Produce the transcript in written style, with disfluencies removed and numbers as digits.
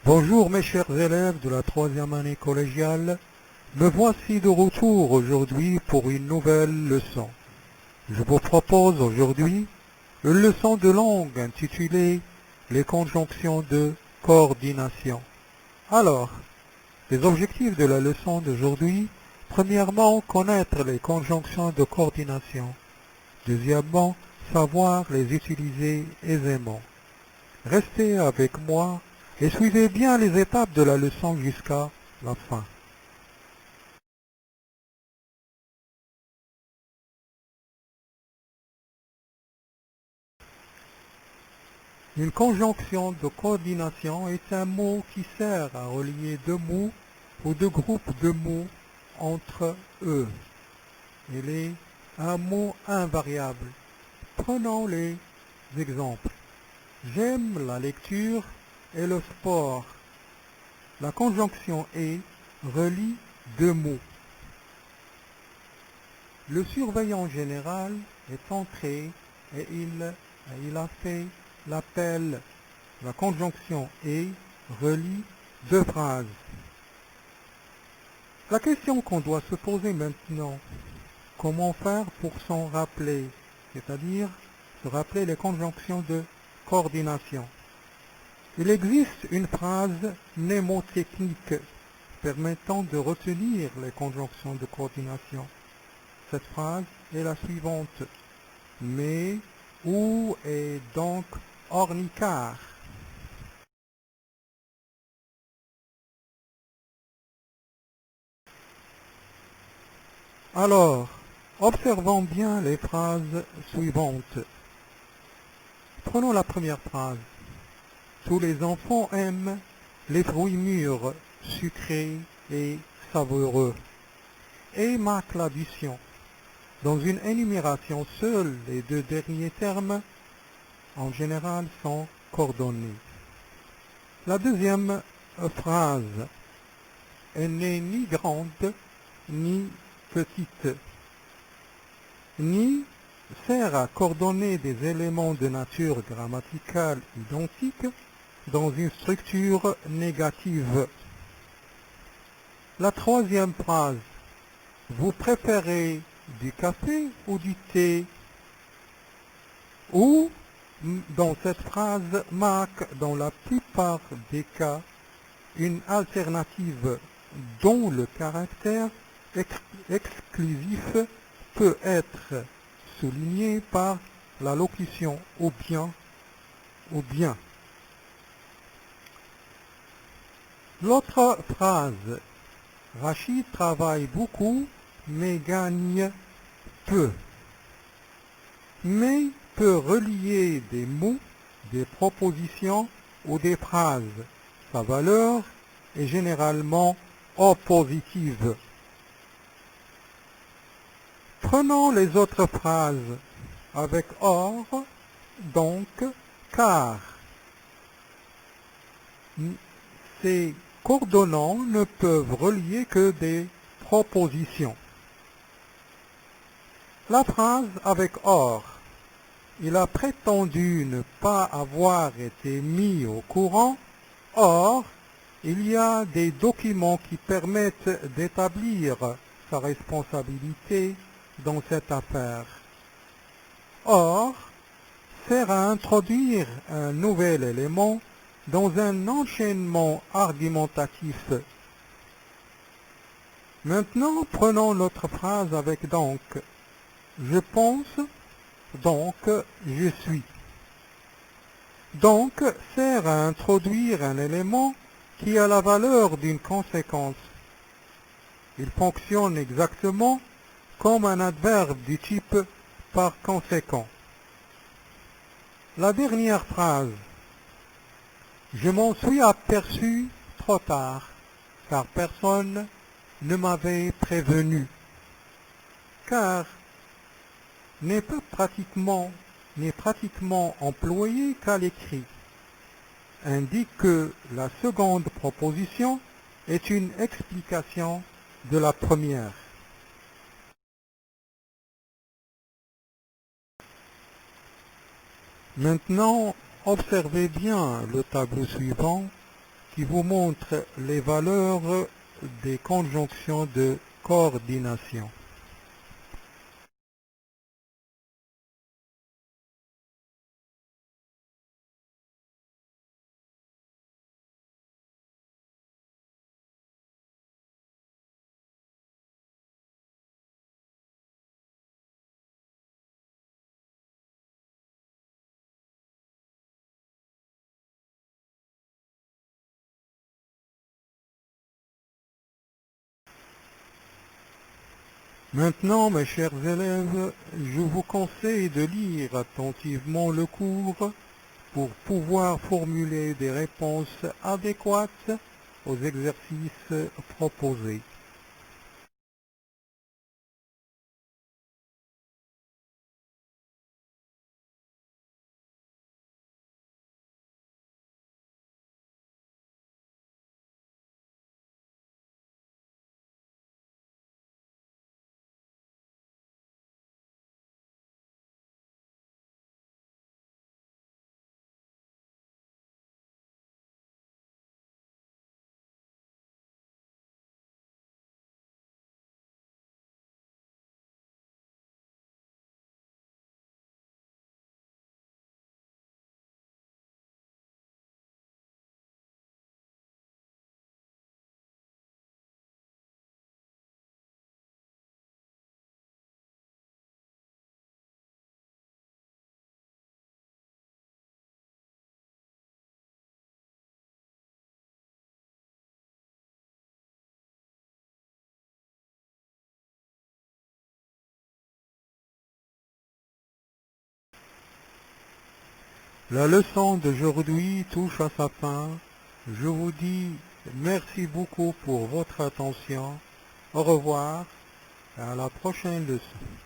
Bonjour mes chers élèves de la troisième année collégiale, me voici de retour aujourd'hui pour une nouvelle leçon. Je vous propose aujourd'hui une leçon de langue intitulée Les conjonctions de coordination. Alors, les objectifs de la leçon d'aujourd'hui, premièrement, connaître les conjonctions de coordination. Deuxièmement, savoir les utiliser aisément. Restez avec moi et suivez bien les étapes de la leçon jusqu'à la fin. Une conjonction de coordination est un mot qui sert à relier deux mots ou deux groupes de mots entre eux. Il est un mot invariable. Prenons les exemples. J'aime la lecture et le sport. La conjonction et relie deux mots. Le surveillant général est entré et il a fait l'appel. La conjonction et relie deux phrases. La question qu'on doit se poser maintenant, comment faire pour s'en rappeler, c'est-à-dire se rappeler les conjonctions de coordination. Il existe une phrase mnémotechnique permettant de retenir les conjonctions de coordination. Cette phrase est la suivante. Mais où est donc Ornicard? Alors, observons bien les phrases suivantes. Prenons la première phrase. Tous les enfants aiment les fruits mûrs, sucrés et savoureux. Et marque l'addition. Dans une énumération, seuls les deux derniers termes, en général, sont coordonnés. La deuxième phrase. Elle n'est ni grande, ni petite. Ni sert à coordonner des éléments de nature grammaticale identiques dans une structure négative. La troisième phrase. Vous préférez du café ou du thé? Ou, dans cette phrase, marque dans la plupart des cas une alternative dont le caractère exclusif peut être souligné par la locution ou bien ou bien. L'autre phrase, Rachid travaille beaucoup mais gagne peu. Mais peut relier des mots, des propositions ou des phrases. Sa valeur est généralement oppositive. Prenons les autres phrases avec or, donc, car. Ces coordonnants ne peuvent relier que des propositions. La phrase avec or. Il a prétendu ne pas avoir été mis au courant. Or, il y a des documents qui permettent d'établir sa responsabilité dans cette affaire. Or, sert à introduire un nouvel élément dans un enchaînement argumentatif. Maintenant, prenons notre phrase avec donc. Je pense, donc je suis. Donc sert à introduire un élément qui a la valeur d'une conséquence. Il fonctionne exactement comme un adverbe du type par conséquent. La dernière phrase. Je m'en suis aperçu trop tard, car personne ne m'avait prévenu. Car n'est pratiquement employé qu'à l'écrit, indique que la seconde proposition est une explication de la première. Maintenant, observez bien le tableau suivant qui vous montre les valeurs des conjonctions de coordination. Maintenant, mes chers élèves, je vous conseille de lire attentivement le cours pour pouvoir formuler des réponses adéquates aux exercices proposés. La leçon d'aujourd'hui touche à sa fin. Je vous dis merci beaucoup pour votre attention. Au revoir et à la prochaine leçon.